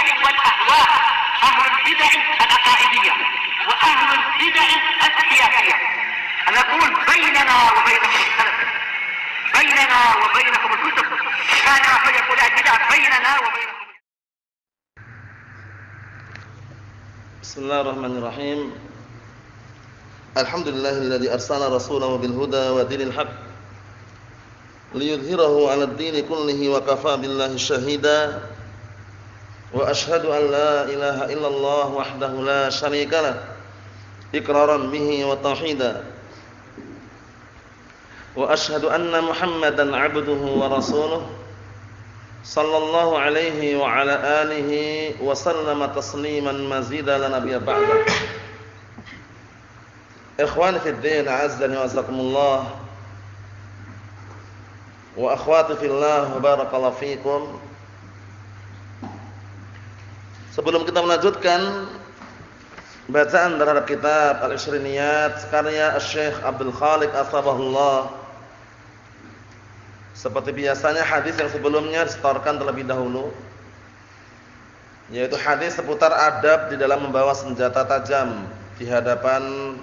البدع والأهواء، أهل البدع العقائدية وأهل البدع السياسية. نقول بيننا وبينكم السلف، بيننا وبينكم الكتب، كان فيقول البدع بيننا وبينكم. بسم الله الرحمن الرحيم. الحمد لله الذي أرسل رسوله بالهدى ودين الحق ليظهره على الدين كله وكفى بالله شهيدا وأشهد أن لا إله إلا الله وحده لا شريك له إقرارا به وتوحيدا وأشهد أن محمدا عبده ورسوله صلى الله عليه وعلى آله وسلم تسليما مزيدا لا نبي بعده. Ikhwani fid din, a'azzani wa azakumullah. Wa akhwati fillah, barakallahu fikum. Sebelum kita melanjutkan bacaan terhadap kitab Al-Ishriniyat karya Syekh Abdul Khaliq Asbahullah, seperti biasanya hadis yang sebelumnya disetorkan terlebih dahulu, yaitu hadis seputar adab di dalam membawa senjata tajam di hadapan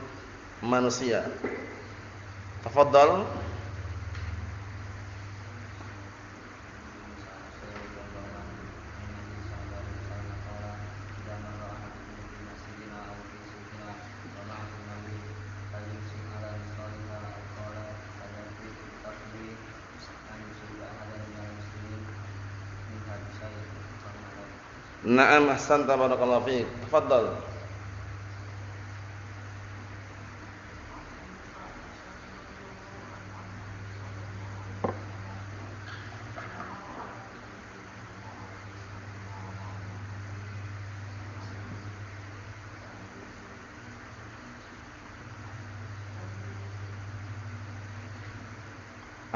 manusia. Tafadhal. Na'am, ahsanta, barakallahu fiik. Tafadhal.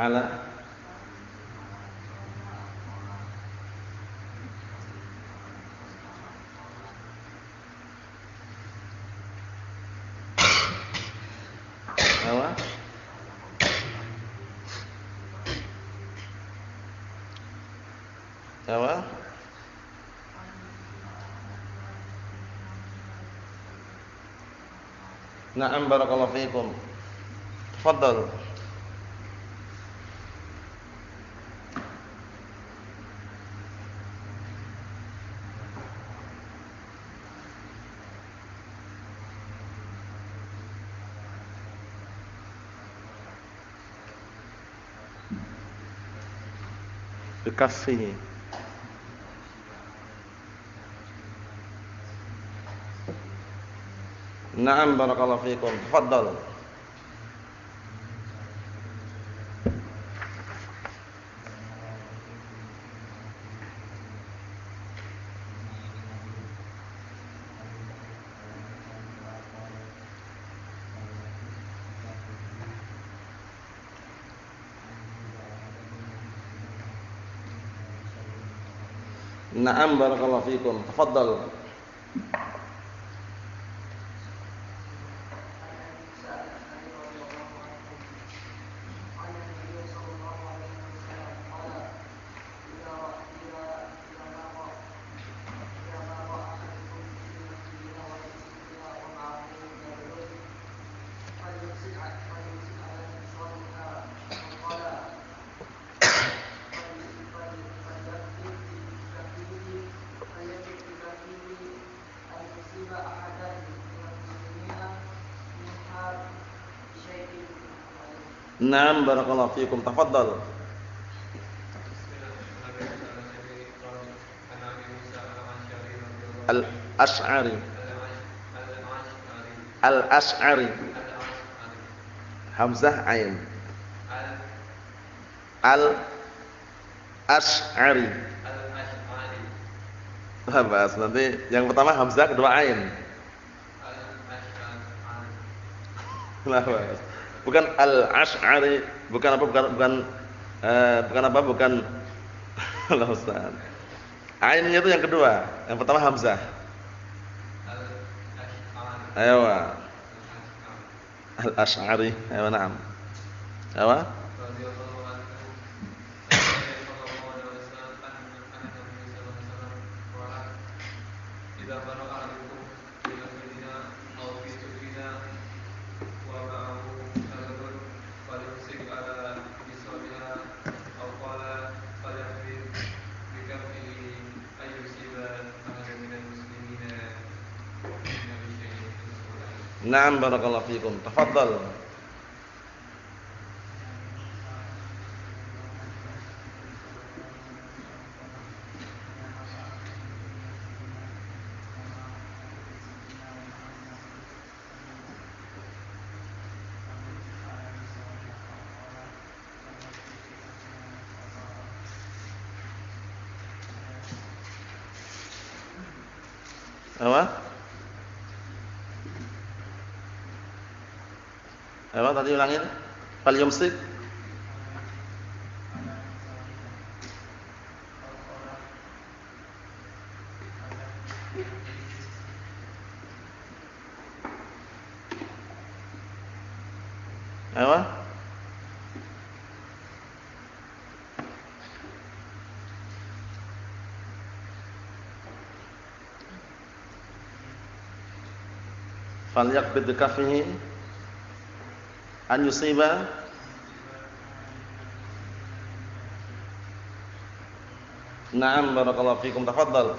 Ala Awa Awa Na'am, barakallahu fiikum. Tafadhal. Bikaffihi. Na'am, barakallahu fiikum. Tafadhal. Na'am, barakallahu fiikum. Tafadhal. Naam, barakallahu fiikum. Tafadhal. Al-Asy'ari. Al-Asy'ari. Hamzah ain. Al-Asy'ari. Bahas nanti yang pertama hamzah, kedua ain. Bukan al-Asy'ari, bukan Allah Ustaz. Ainnya itu yang kedua, yang pertama hamzah. Ayo. Al-Asy'ari, ayo na'am. Apa? Na'am barakallahu fikum. Tafadhal. Apa? Apa tadi ulangin? Fal yumsik. Apa? Fal yaqbid bi kaffihi an yusiba. Na'am barakallahu fikum. Tafadhal.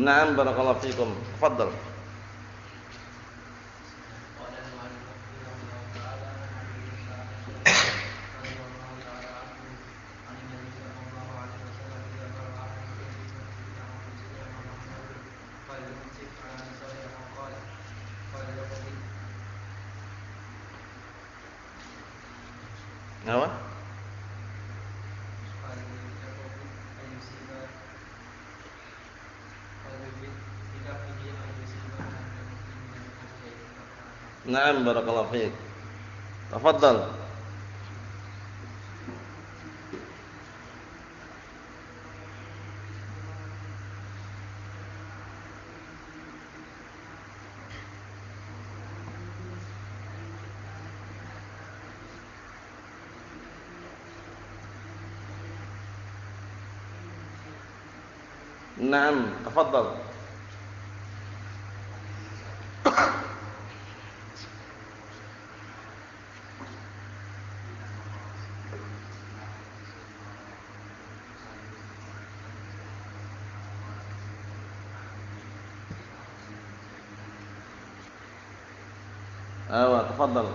Na'am barakallahu fikum. Tafadhal. Apa? Na'am barakallahu fiik. Tafadhal. Na'am, tafadhal. Awa, tafadhal.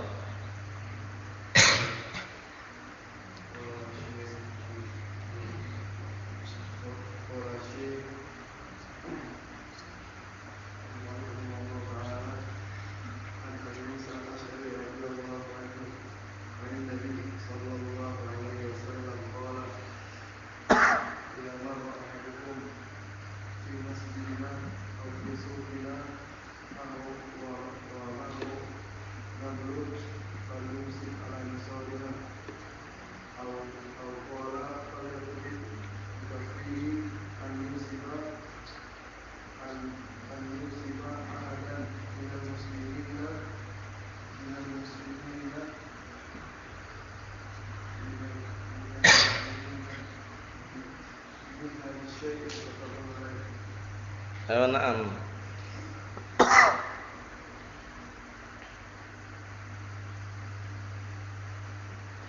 Ayo na'am.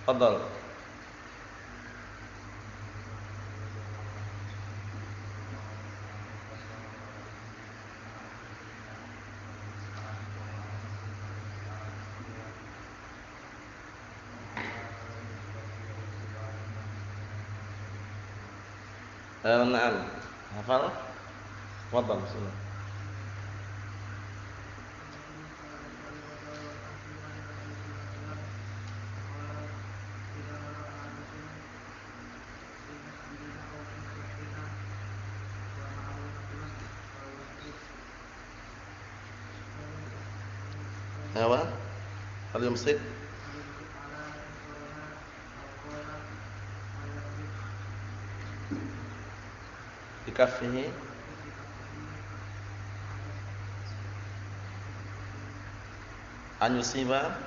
Tafadhal. Ayo na'am. Hafal? Tafadhal, bismillah. Apa? Falyumsik bikaffihi an yusiba.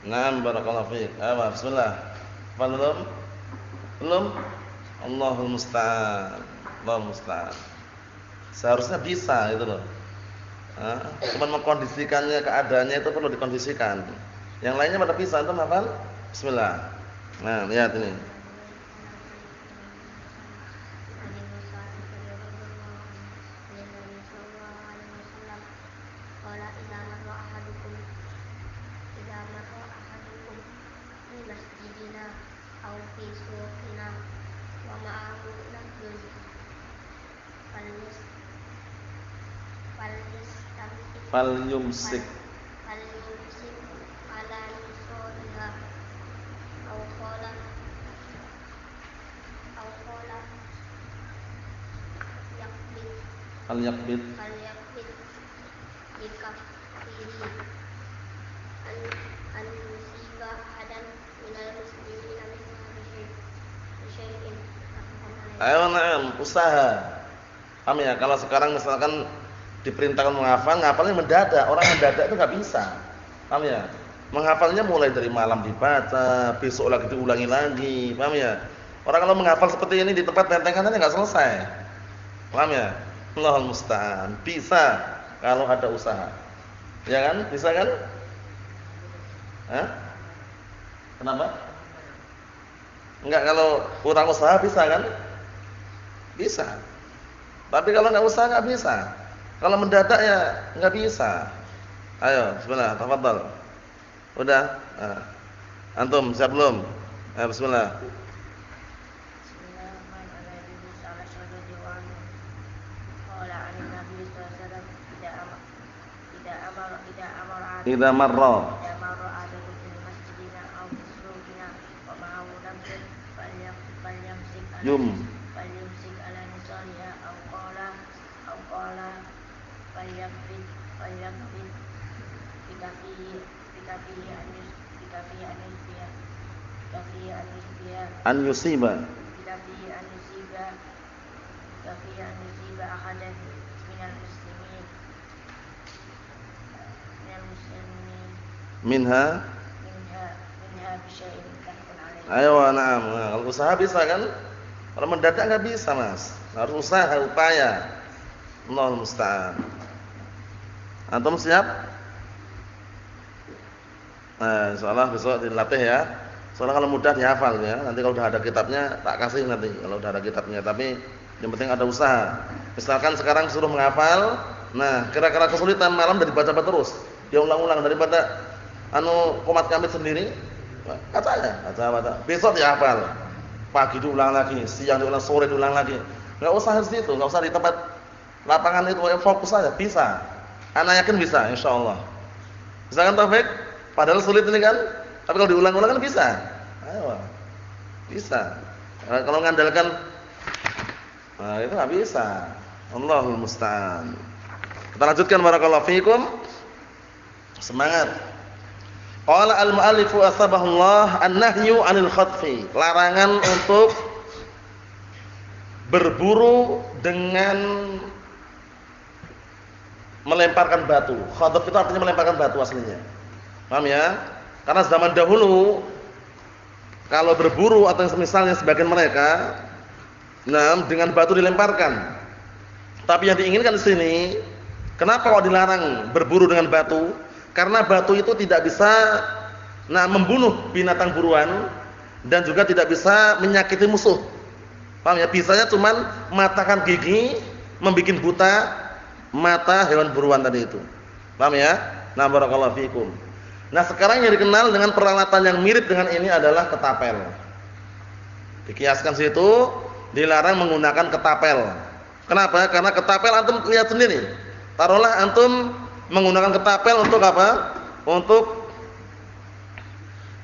Naam, barakallahu fiik. Bismillah. Belum? Belum? Allahul musta'an. Allahul musta'an. Seharusnya bisa itu loh. Cuman mengkondisikannya, keadaannya itu perlu dikondisikan. Yang lainnya pada bisa, antum hafal? Bismillah. Nah, lihat ini. Falyumsik ala nisoriha au qala falyaqbid bikaffihi an yusiba ahadan minal muslimina min syai'in. Ayo, na'am, usaha. Paham ya? Kalau sekarang misalkan diperintahkan menghafal, ngafalnya mendadak. Orang mendadak itu nggak bisa. Paham ya? Menghafalnya mulai dari malam dibaca, besok lagi diulangi lagi. Paham ya? Orang kalau menghafal seperti ini di tempat bentengan aja nggak selesai. Paham ya? Allahul musta'an. Bisa kalau ada usaha. Ya kan? Bisa kan? Kenapa? Enggak, kalau kurang usaha bisa kan? Bisa. Tapi kalau nggak usaha nggak bisa. Kalau mendadak ya nggak bisa. Ayo, bismillah, tafadhal. Udah? Antum siap belum? Bismillah. Idza marra Falyumsik ala nisariha au qala falyaqbid bikaffihi an yusiba ahadan minal muslimin minha bisyai'in muttafaqun alaih. Ayo, na'am. Kalau usaha bisa kan? Kalau mendadak nggak bisa, Mas. Harus usaha, upaya. Allahul musta'an. Antum siap? Insyaallah besok dilatih ya. Soalnya kalau mudah dihafal ya. Nanti kalau udah ada kitabnya tak kasih nanti kalau udah ada kitabnya. Tapi yang penting ada usaha. Misalkan sekarang suruh menghafal, nah kira-kira kesulitan malam dari baca terus. Dia ulang-ulang daripada komat kamit sendiri. Baca aja. Besok dihafal. Pagi diulang lagi, siang diulang, sore diulang lagi. Enggak usah di situ, enggak usah di tempat lapangan itu, fokus saja, bisa. Anak yakin bisa insyaallah. Bisa kan Taufik? Padahal sulit ini kan? Tapi kalau diulang-ulang kan bisa. Ayo. Bisa. Kalau ngandalkan itu enggak bisa. Allahul musta'an. Kita lanjutkan, barakallahu fiikum. Semangat. Qala al-mu'allifu asbahullah an-nahyu 'anil khatfi. Larangan untuk berburu dengan melemparkan batu. Khatf itu artinya melemparkan batu aslinya. Paham ya? Karena zaman dahulu kalau berburu atau misalnya sebagian mereka dengan batu dilemparkan. Tapi yang diinginkan di sini, kenapa kok dilarang berburu dengan batu? Karena batu itu tidak bisa membunuh binatang buruan dan juga tidak bisa menyakiti musuh. Paham ya? Bisanya cuman matahkan gigi, membuat buta mata hewan buruan tadi itu. Paham ya? Nah, barakallahu fiikum. Nah, sekarang yang dikenal dengan peralatan yang mirip dengan ini adalah ketapel. Dikiaskan situ, dilarang menggunakan ketapel. Kenapa? Karena ketapel antum lihat sendiri. Taruhlah antum menggunakan ketapel untuk apa? Untuk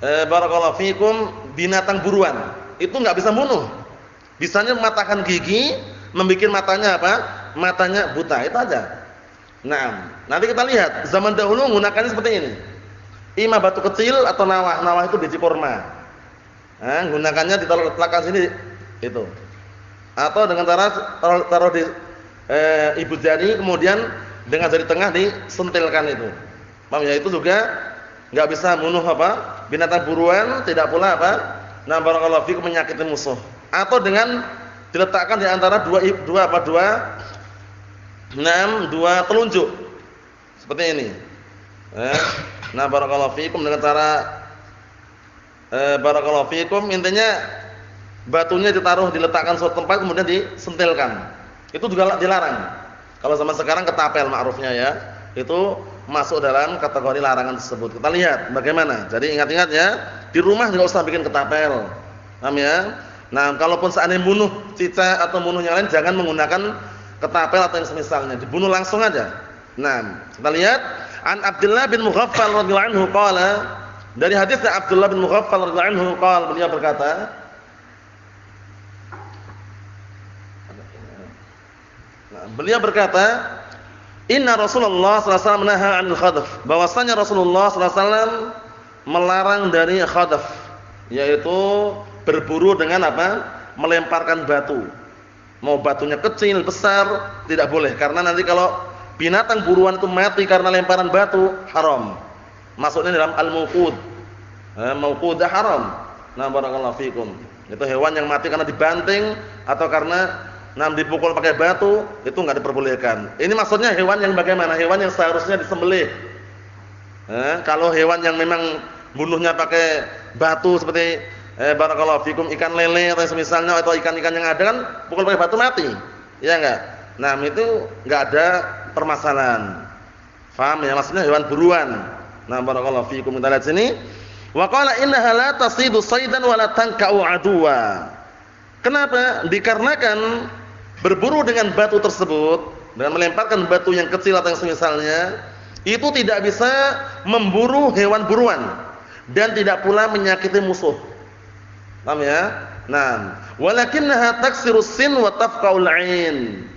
barakallahu fiikum binatang buruan. Itu enggak bisa bunuh. Bisanya mematahkan gigi, membuat matanya apa? Matanya buta, itu aja. Nah, nanti kita lihat zaman dahulu menggunakannya seperti ini. Ima batu kecil atau nawah. Nawah itu biji kurma. Nah, gunakannya diletakkan sini itu. Atau dengan cara taruh di ibu jari, kemudian dengan jari tengah disentilkan itu. Paham ya? Itu juga enggak bisa bunuh apa? Binatang buruan, tidak pula apa? Nah, barakallahu fikum menyakiti musuh. Atau dengan diletakkan di antara dua telunjuk. Seperti ini. Nah, barakallahu fikum dengan cara barakallahu fikum intinya batunya ditaruh diletakkan suatu tempat kemudian disentilkan. Itu juga dilarang. Kalau zaman sekarang ketapel ma'rufnya ya. Itu masuk dalam kategori larangan tersebut. Kita lihat bagaimana. Jadi ingat-ingat ya, di rumah enggak usah bikin ketapel. Paham ya? Nah, kalaupun seandainya bunuh cicak atau bunuh yang lain jangan menggunakan ketapel atau yang semisalnya, dibunuh langsung aja. Nah, kita lihat an Abdullah bin Mughaffal radhiyallahu anhu qala, dari hadisnya Abdullah bin Mughaffal radhiyallahu anhu qala, beliau berkata, inna Rasulullah sallallahu alaihi wasallam naha 'anil khadaf, bahwasanya Rasulullah sallallahu alaihi wasallam melarang dari khadaf, yaitu berburu dengan apa? Melemparkan batu. Mau batunya kecil, besar, tidak boleh karena nanti kalau binatang buruan itu mati karena lemparan batu, haram. Masuknya dalam al-mauqud. Mauqudah haram. Nah, barakallahu fikum. Itu hewan yang mati karena dibanting atau karena dipukul pakai batu, itu enggak diperbolehkan. Ini maksudnya hewan yang bagaimana? Hewan yang seharusnya disembelih. Kalau hewan yang memang bunuhnya pakai batu seperti barakallahu fikum ikan lele atau semisalnya atau ikan-ikan yang ada kan pukul pakai batu mati. Ya enggak? Nah, itu enggak ada permasalahan. Paham ya? Maksudnya hewan buruan. Nah, barakallahu fikum. Kita lihat sini. Wa qala innaha la tasidu saydan wa la tanka'u aduwa. Kenapa? Dikarenakan berburu dengan batu tersebut, dengan melemparkan batu yang kecil atau yang semisalnya, itu tidak bisa memburu hewan buruan dan tidak pula menyakiti musuh. Paham ya? Nah, walakinnaha taksiru sin wa tafqaul 'ain.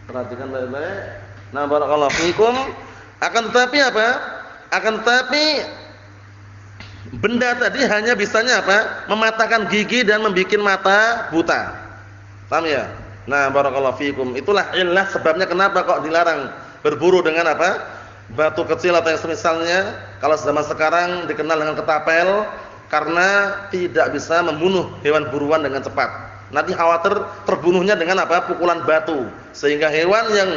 Perhatikan baik-baik. Nah, barakallahu fikum. Akan tetapi apa? Akan tetapi benda tadi hanya bisanya apa? Mematahkan gigi dan membuat mata buta. Paham ya? Nah, barakallahu fikum. Itulah illah sebabnya kenapa kok dilarang berburu dengan apa? Batu kecil atau yang semisalnya. Kalau zaman sekarang dikenal dengan ketapel karena tidak bisa membunuh hewan buruan dengan cepat. Nanti khawatir terbunuhnya dengan apa? Pukulan batu. Sehingga hewan yang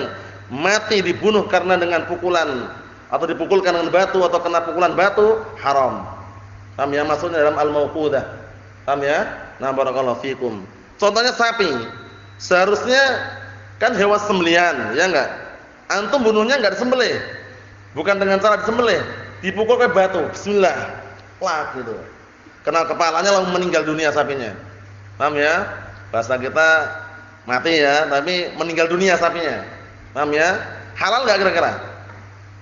mati dibunuh karena dengan pukulan atau dipukulkan dengan batu atau kena pukulan batu, haram. Paham ya? Maksudnya dalam al-mauqudah. Paham ya? Nah, barakallahu fikum. Contohnya sapi. Seharusnya kan hewan sembelihan, ya enggak? Antum bunuhnya enggak disembelih. Bukan dengan cara disembelih, dipukul ke batu. Bismillah. Wah, gitu. Kena kepalanya langsung meninggal dunia sapinya. Paham ya? Bahasa kita mati ya, tapi meninggal dunia sapinya. Paham ya? Halal enggak kira-kira?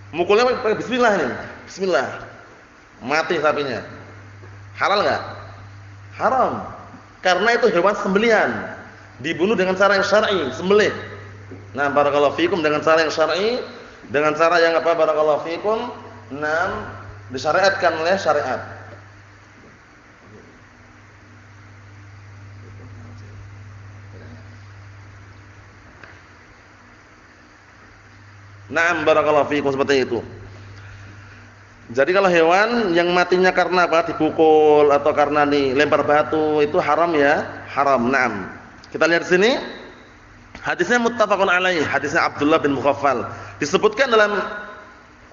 Mukulnya pakai bismillah ini. Bismillah. Mati sapinya. Halal enggak? Haram. Karena itu hewan sembelihan. Dibunuh dengan cara yang syar'i, sembelih. Nah, barakallahu fikum, dengan cara yang syar'i, dengan cara yang apa? Barakallahu fikum. Disyariatkan oleh syariat. Naam, barakallahu fikum, seperti itu. Jadi kalau hewan yang matinya karena apa? Dipukul atau karena dilempar batu, itu haram ya? Haram. Naam. Kita lihat di sini. Hadisnya muttafaqun alaih, hadisnya Abdullah bin Mughaffal. Disebutkan dalam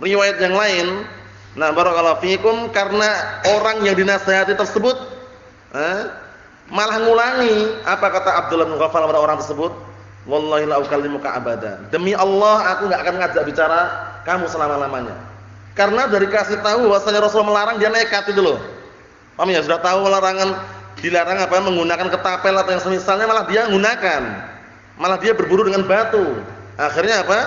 riwayat yang lain, nah barakallahu fikum, karena orang yang dinasihati tersebut malah ngulangi apa kata Abdullah bin Mughaffal pada orang tersebut, wallahi la ukallimuka abada. Demi Allah aku enggak akan ngajak bicara kamu selama-lamanya. Karena dari kasih tahu bahwasanya Rasul melarang, dia nekat itu loh. Paham ya? Sudah tahu larangan, dilarang apa? Menggunakan ketapel atau yang semisalnya, malah dia menggunakan. Malah dia berburu dengan batu. Akhirnya apa?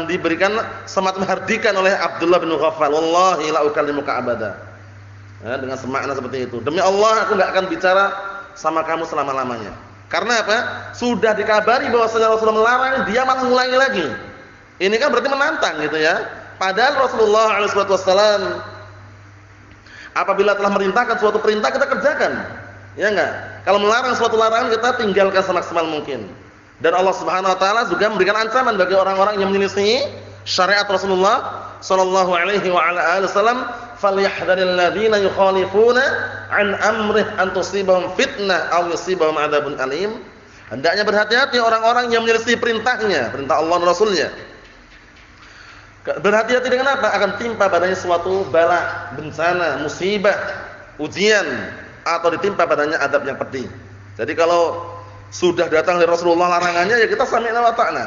Diberikan semacam hardikan oleh Abdullah bin Mughaffal, wallahi la ukallimuka abada. Dengan semakna seperti itu. Demi Allah aku enggak akan bicara sama kamu selama-lamanya. Karena apa? Sudah dikabari bahwasanya Rasulullah melarang, dia malah ngulangi lagi. Ini kan berarti menantang gitu ya. Padahal Rasulullah SAW apabila telah merintahkan suatu perintah kita kerjakan. Ya enggak? Kalau melarang suatu larangan kita tinggalkan semaksimal mungkin. Dan Allah Subhanahu wa taala juga memberikan ancaman bagi orang-orang yang menyelisihi syariat Rasulullah sallallahu alaihi wa ala alihi wasallam, falyahdharil ladzina yukhalifuna an amrih an tusibahum fitnah aw yusibahum adzabun alim. Hendaknya berhati-hati orang-orang yang menyelisihi perintahnya, perintah Allah dan Rasulnya. Berhati-hati dengan apa? Akan timpa padanya suatu bala, bencana, musibah, ujian, atau ditimpa padanya adab yang pedih. Jadi kalau sudah datang dari Rasulullah larangannya, ya kita sami'na wa ta'na.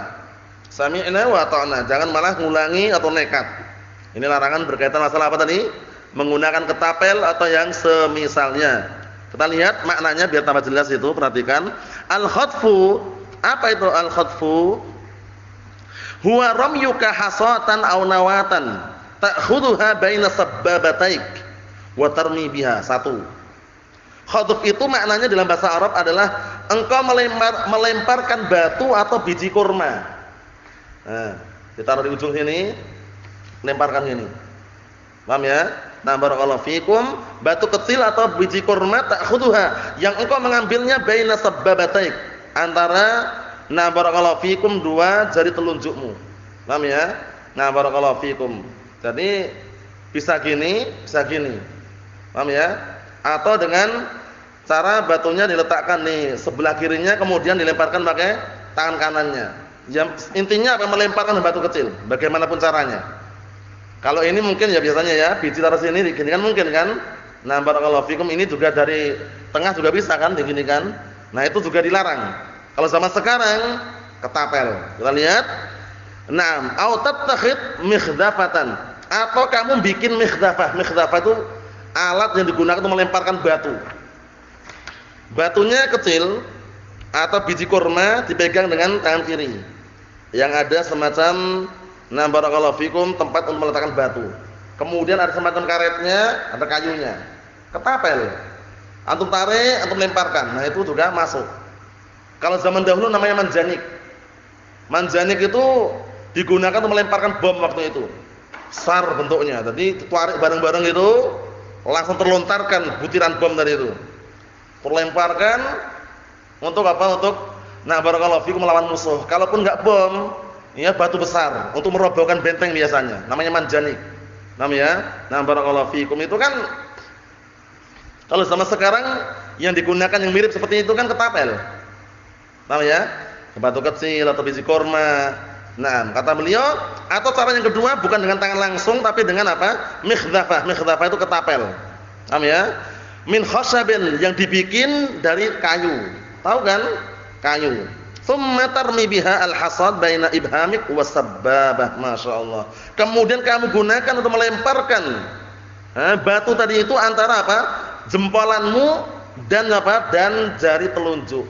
Sami'na wa ta'na, jangan malah ngulangi atau nekat. Ini larangan berkaitan masalah apa tadi? Menggunakan ketapel atau yang semisalnya. Kita lihat maknanya biar tambah jelas itu, perhatikan. Al-khadfu, apa itu al-khadfu? Huwa ramyuka hasatan aw nawatan ta'khudhuha baina sabbabataik wa tarmi biha. Satu. Khadf itu maknanya dalam bahasa Arab adalah engkau melemparkan batu atau biji kurma. Nah, ditaruh di ujung sini, lemparkan sini. Paham ya? Nah, barakallahu fikum, batu kecil atau biji kurma ta'khudhuha, yang engkau mengambilnya baina sabbabataik, antara nah barakallahu fikum dua jari telunjukmu. Paham ya? Nah, barakallahu fikum. Jadi bisa gini, bisa gini. Paham ya? Atau dengan cara batunya diletakkan nih sebelah kirinya kemudian dilemparkan pakai tangan kanannya. Yang intinya apa? Melemparkan batu kecil, bagaimanapun caranya. Kalau ini mungkin ya biasanya ya, biji taruh sini diginikan mungkin kan? Nah, barakallahu fikum, ini juga dari tengah juga bisa kan diginikan. Nah, itu juga dilarang. Kalau zaman sekarang ketapel. Kita lihat. Naam, au tattakhid mikhdafatan. Atau kamu bikin mikhdafah. Mikhdafah itu alat yang digunakan untuk melemparkan batu. Batunya kecil atau biji kurma dipegang dengan tangan kiri. Yang ada semacam nah barakallahu fikum tempat untuk meletakkan batu. Kemudian ada semacam karetnya, ada kayunya. Ketapel. Antum tarik, antum lemparkan. Nah, itu juga masuk. Kalau zaman dahulu namanya manjanik. Manjanik itu digunakan untuk melemparkan bom waktu itu. Besar bentuknya. Jadi ditarik bareng-bareng itu langsung terlontarkan butiran bom dari itu. Terlemparkan untuk apa? Untuk nah barakallahu fikum melawan musuh. Kalaupun enggak bom, ya batu besar untuk merobohkan benteng biasanya. Namanya manjanik. Namanya nah barakallahu fikum itu kan kalau zaman sekarang yang digunakan yang mirip seperti itu kan ketapel. Paham ya? Batu kecil atau biji kurma. Nah, kata beliau, atau cara yang kedua bukan dengan tangan langsung tapi dengan apa? Mikhdafah. Mikhdafah itu ketapel. Paham ya? Min khashabin, yang dibikin dari kayu. Tahu kan? Kayu. Tsumma tarmi biha al-hasad baina ibhamik was-sabbabah. Masyaallah. Kemudian kamu gunakan untuk melemparkan batu tadi itu antara apa? Jempolanmu dan apa? Dan jari telunjuk.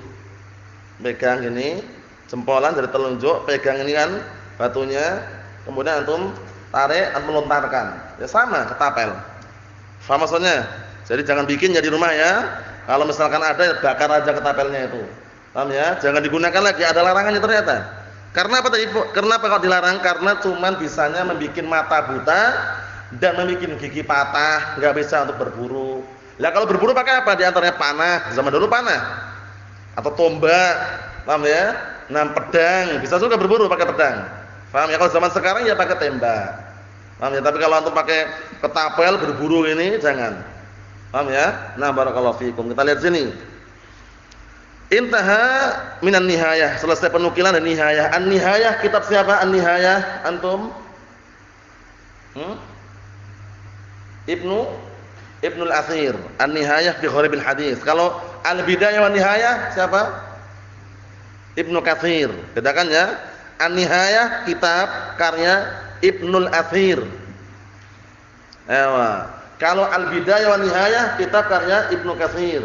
Pegang ini, jempolan jari telunjuk, pegang ini kan batunya, kemudian antum tarik, antum lontarkan. Ya sama, ketapel. Paham maksudnya? Jadi jangan bikin jadi rumah ya. Kalau misalkan ada, bakar aja ketapelnya itu. Paham ya? Jangan digunakan lagi, ada larangannya ternyata. Karena apa tadi? Kenapa kok dilarang? Karena cuman bisanya membuat mata buta dan membuat gigi patah, enggak bisa untuk berburu. Lah kalau berburu pakai apa? Di antaranya panah, zaman dulu panah. Atau tombak, paham ya? Nah, pedang, bisa juga berburu pakai pedang. Paham ya? Kalau zaman sekarang ya pakai tembak. Paham ya? Tapi kalau untuk pakai ketapel berburu ini jangan. Paham ya? Nah, barakallahu fikum. Kita lihat sini. Intaha minan nihayah. Selesai penukilan dan nihayah. An-nihayah kitab siapa? An-nihayah antum? Ibnul Athir. An-nihayah fi gharibil hadis. Kalau Al-Bidayah wa Nihayah siapa? Ibnu Katsir. Bedakan ya. An-Nihayah kitab karya Ibnul Athir. Kalau Al-Bidayah wa Nihayah kitab karya Ibnu Katsir.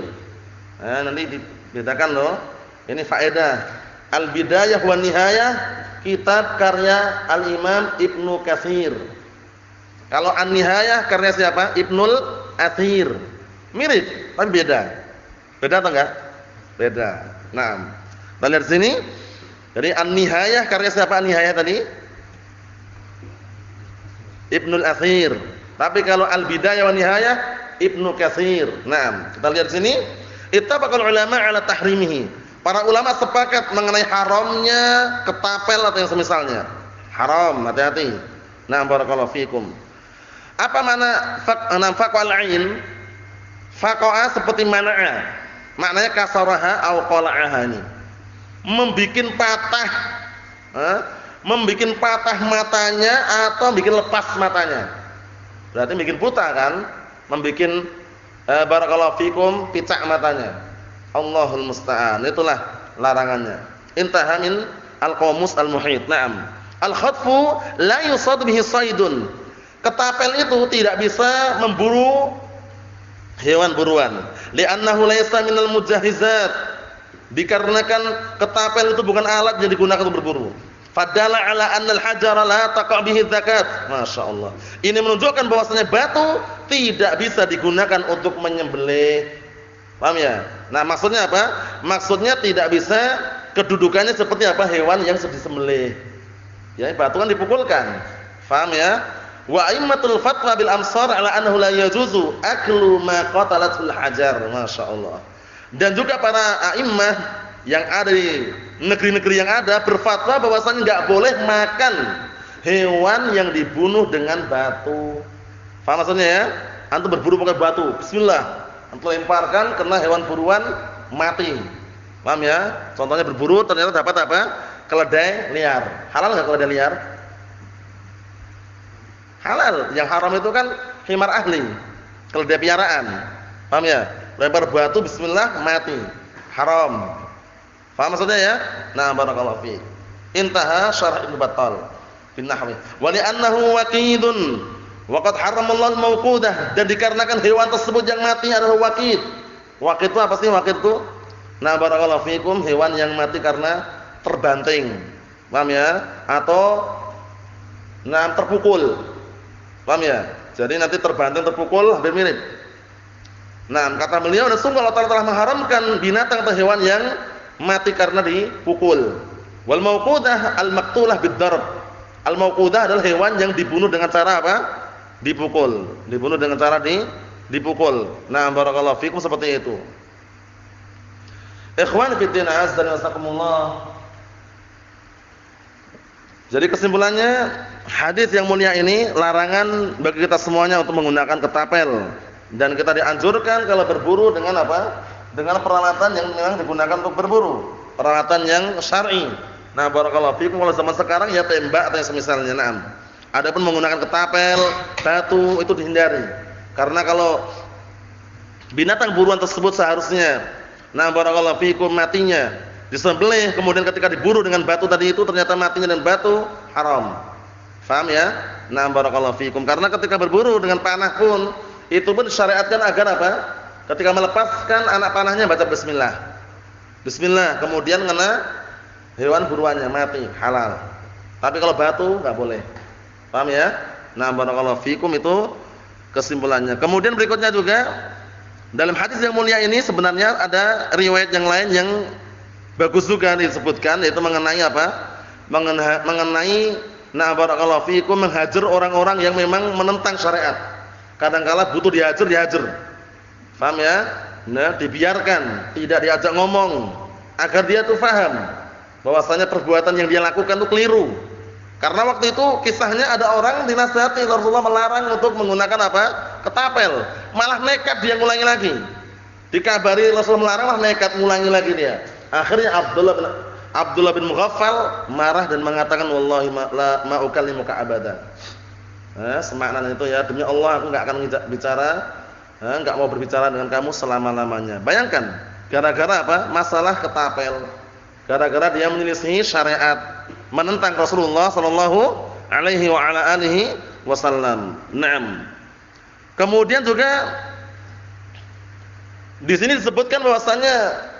Nanti dibedakan loh. Ini faedah. Al-Bidayah wa Nihayah kitab karya Al-Imam Ibnu Katsir. Kalau An-Nihayah karya siapa? Ibnul Athir. Mirip tapi beda. Beda atau enggak? Beda. Nah, kita lihat sini. Jadi An-Nihayah karya siapa? An-Nihayah tadi? Ibnul Athir. Tapi kalau Al-Bidayah wa Nihayah Ibnu Katsir. Nah, kita lihat sini, ittafaqal ulama ala tahrimihi. Para ulama sepakat mengenai haramnya ketapel atau yang semisalnya. Haram, hati-hati. Nah, barakallahu fikum. Apa makna faqal ain? Faqa'a seperti mana'a. Maknanya kasaraha au qala'aha ini. Membikin patah, membikin patah matanya atau bikin lepas matanya. Berarti bikin buta kan? Membikin barakallahu fikum picak matanya. Allahul musta'an. Itulah larangannya. Intaha min al-qamus al-muhit. Naam. Al-khatfu la yusad bihi saydun. Ketapel itu tidak bisa memburu hewan buruan. Li'annahu laysa minal mujahizat. Dikarenakan ketapel itu bukan alat yang digunakan untuk berburu. Fadalla ala anna al-hajara la taqa' bihi zakat. Masyaallah. Ini menunjukkan bahwasanya batu tidak bisa digunakan untuk menyembelih. Paham ya? Nah, maksudnya apa? Maksudnya tidak bisa kedudukannya seperti apa hewan yang disembelih. Ya, batu kan dipukulkan. Paham ya? Wa aimmatul fatwa bil amsar ala annahu la yajuzu aklu ma qatalatul hajar. Masyaallah. Dan juga para a'immah yang ada di negeri-negeri yang ada berfatwa bahwasanya enggak boleh makan hewan yang dibunuh dengan batu. Paham maksudnya ya? Antum berburu pakai batu, bismillah. Antum lemparkan kena hewan buruan mati. Paham ya? Contohnya berburu ternyata dapat apa? Keledai liar. Halal enggak keledai liar? Halal. Yang haram itu kan himar ahli, keledai piaraan. Paham ya? Lempar batu bismillah mati. Haram. Paham maksudnya ya? Nah, barakallahu fiik. Intaha syarah Ibnu Battal bin Nahwi. Wa li'annahu waqidun wa qad haramallahu al-mawqudah, dan dikarenakan hewan tersebut yang mati adalah waqid. Waqid itu apa sih waqid itu? Nah, barakallahu fiikum, hewan yang mati karena terbanting. Paham ya? Atau terpukul. Paham ya? Jadi nanti terbanting terpukul hampir mirip. Nah, kata beliau, dan sungguh Allah telah mengharamkan binatang atau hewan yang mati karena dipukul. Wal mauqudah al maqtulah bid-darb. Al mauqudah adalah hewan yang dibunuh dengan cara apa? Dipukul. Dibunuh dengan cara dipukul. Nah, barakallahu fikum, seperti itu. Ikhwan fi din azza wa jazakumullah. Jadi kesimpulannya, hadis yang mulia ini larangan bagi kita semuanya untuk menggunakan ketapel, dan kita dianjurkan kalau berburu dengan apa? Dengan peralatan yang memang digunakan untuk berburu, peralatan yang syar'i. Nah, barakallahu fikum, kalau zaman sekarang ya tembak atau yang semisalnya. Naam. Adapun menggunakan ketapel, batu itu dihindari. Karena kalau binatang buruan tersebut seharusnya, nah barakallahu fikum, matinya disembelih, kemudian ketika diburu dengan batu tadi itu ternyata matinya dengan batu, haram. Paham ya? Nah, barakallahu fikum. Karena ketika berburu dengan panah pun itu pun disyariatkan agar apa? Ketika melepaskan anak panahnya baca bismillah. Bismillah, kemudian kena hewan buruannya mati, halal. Tapi kalau batu enggak boleh. Paham ya? Nah, barakallahu fikum, itu kesimpulannya. Kemudian berikutnya juga dalam hadis yang mulia ini sebenarnya ada riwayat yang lain yang bagus juga disebutkan, yaitu mengenai apa? Mengenai nah barakallahu fikum, menghajar orang-orang yang memang menentang syariat. Kadang-kala butuh dihajar. Paham ya? Nah, dibiarkan, tidak diajak ngomong agar dia tuh paham bahwasanya perbuatan yang dia lakukan itu keliru. Karena waktu itu kisahnya ada orang dinasihati Rasulullah melarang untuk menggunakan apa? Ketapel. Malah nekat dia ngulangi lagi. Dikabari Rasulullah melarang, malah nekat ngulangi lagi dia. Akhirnya Abdullah bin Mughaffal marah dan mengatakan, wallahi ma ukallimuka abada. Semakna itu ya, demi Allah aku enggak akan bicara, enggak mau berbicara dengan kamu selama-lamanya. Bayangkan, gara-gara apa? Masalah ketapel. Gara-gara dia menyelisihi syariat, menentang Rasulullah sallallahu alaihi wa ala alihi wasallam. Naam. Kemudian juga di sini disebutkan bahwasanya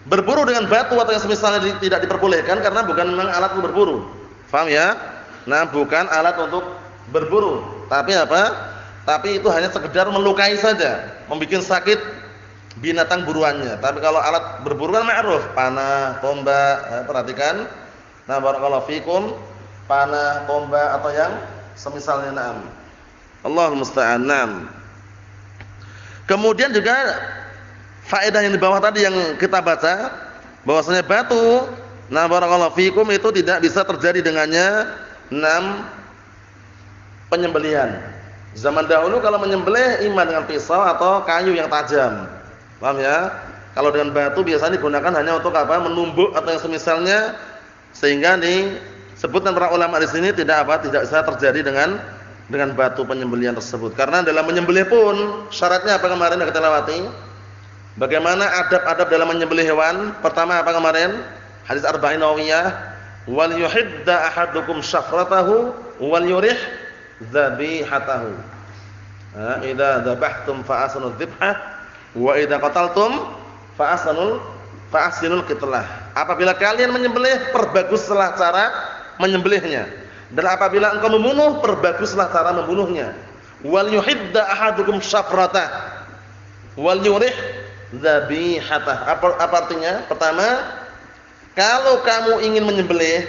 berburu dengan batu atau yang semisalnya tidak diperbolehkan karena bukan memang alat untuk berburu. Paham ya? Nah, bukan alat untuk berburu, tapi apa? Tapi itu hanya sekedar melukai saja, membuat sakit binatang buruannya. Tapi kalau alat berburu kan ma'ruf, panah, tombak, perhatikan. Nah, barakallahu fikum, panah, tombak atau yang Semisalnya na'am. Allahul musta'an. Na'am. Kemudian juga faedah yang di bawah tadi yang kita baca bahwasanya batu, nah barakallahu fikum, itu tidak bisa terjadi dengannya 6 penyembelihan. Zaman dahulu kalau menyembelih imam dengan pisau atau kayu yang tajam. Paham ya? Kalau dengan batu biasanya digunakan hanya untuk apa? Menumbuk atau yang semisalnya, sehingga disebutkan para ulama di sini tidak bisa terjadi dengan batu penyembelihan tersebut. Karena dalam menyembelih pun syaratnya apa kemarin yang kita lewati? Bagaimana adab-adab dalam menyembelih hewan? Pertama apa kemarin? Hadis Arba'in Nawawiyah, wal yuhidda ahadukum syafratahu wal yurih dzabihatahu. Idza dzabhtum fa asnul dzibhah wa idza qataltum fa ahsinul qitlah. Apabila kalian menyembelih, perbaguslah cara menyembelihnya. Dan apabila engkau membunuh, perbaguslah cara membunuhnya. Wal yuhidda ahadukum syafratah wal yurih dzabihatah. Apa artinya? Pertama, kalau kamu ingin menyembelih,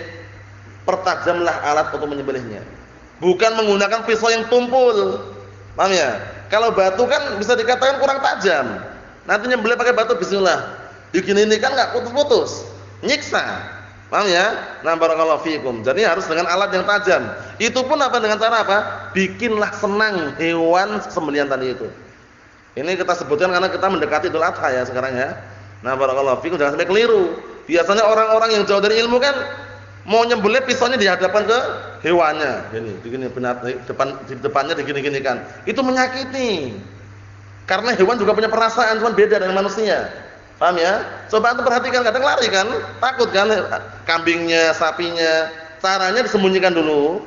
pertajamlah alat untuk menyembelihnya. Bukan menggunakan pisau yang tumpul. Paham ya? Kalau batu kan bisa dikatakan kurang tajam. Nanti nyembelih pakai batu bismillah. Begini ini kan enggak putus-putus. Nyiksa. Paham ya? Nah, barakallahu fiikum. Jadi harus dengan alat yang tajam. Itu pun apa, dengan cara apa? Bikinlah senang hewan sembelihan tadi itu. Ini kita sebutkan karena kita mendekati Idul Adha ya sekarang ya. Nah, barakallahu fiikum, jangan sampai keliru. Biasanya orang-orang yang jauh dari ilmu kan mau nyembelih pisaunya dihadapkan ke hewannya. Begini depannya digini-ginikan. Itu menyakiti. Karena hewan juga punya perasaan, cuma beda dengan manusia. Paham ya? Coba antum perhatikan, kadang lari kan, takut kan kambingnya, sapinya. Caranya disembunyikan dulu.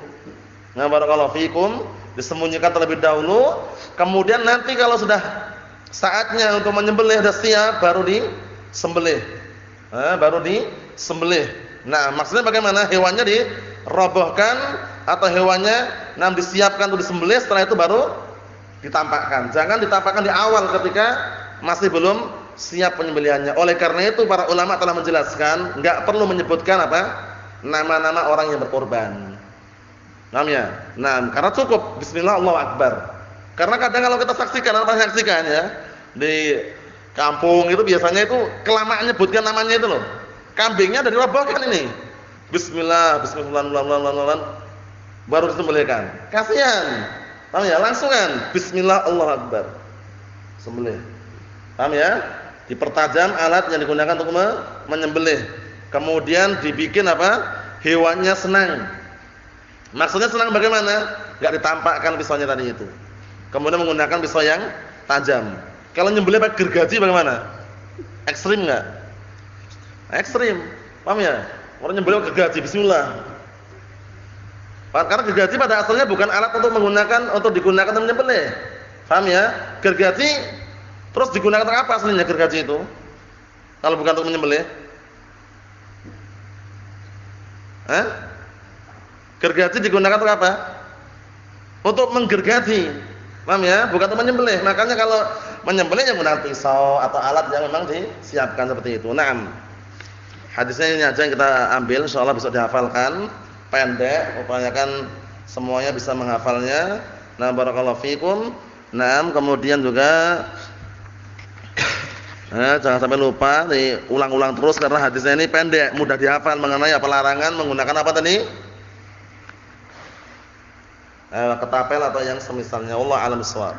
Nah, barakallahu fikum, disembunyikan terlebih dahulu, kemudian nanti kalau sudah saatnya untuk menyembelih sudah siap baru disembelih. Baru disembelih. Nah, maksudnya bagaimana? Hewannya dirobohkan atau hewannya disiapkan untuk disembelih, setelah itu baru ditampakkan. Jangan ditampakkan di awal ketika masih belum siap penyembelihannya. Oleh karena itu para ulama telah menjelaskan enggak perlu menyebutkan nama-nama orang yang berkorban. Namanya. Nah, karena cukup bismillah Allahu akbar. Karena kadang kalau kita saksikan ya, di kampung itu biasanya itu kelamaan nyebutkan namanya itu loh. Kambingnya dari robohkan ini. Bismillah baru disembelihkan. Kasihan. Paham ya? Langsung kan bismillah Allahu akbar. Sembelih. Paham ya? Dipertajam alat yang digunakan untuk menyembelih. Kemudian dibikin hewannya senang. Maksudnya senang bagaimana? Enggak ditampakkan pisaunya tadi itu. Kemudian menggunakan pisau yang tajam. Kalau nyembelih pakai gergaji bagaimana? Ekstrim enggak? Ekstrim. Paham ya? Orang nyembelih pakai gergaji, bismillah. Karena gergaji pada asalnya bukan alat untuk digunakan untuk menyembelih. Paham ya? Gergaji terus digunakan untuk apa aslinya gergaji itu? Kalau bukan untuk menyembelih? Gergaji digunakan untuk apa? Untuk menggergaji. Paham ya? Bukan untuk menyembelih. Makanya kalau menyembelih yang menggunakan pisau atau alat yang memang disiapkan seperti itu. Naam. Hadisnya ini aja yang kita ambil, insyaallah bisa dihafalkan. Pendek, upayakan semuanya bisa menghafalnya. Nah, barakallahu fikum. Naam, kemudian juga jangan sampai lupa, diulang-ulang terus karena hadisnya ini pendek, mudah dihafal mengenai larangan menggunakan apa tadi? Ketapel atau yang semisalnya. Wallahu a'lam bishawab.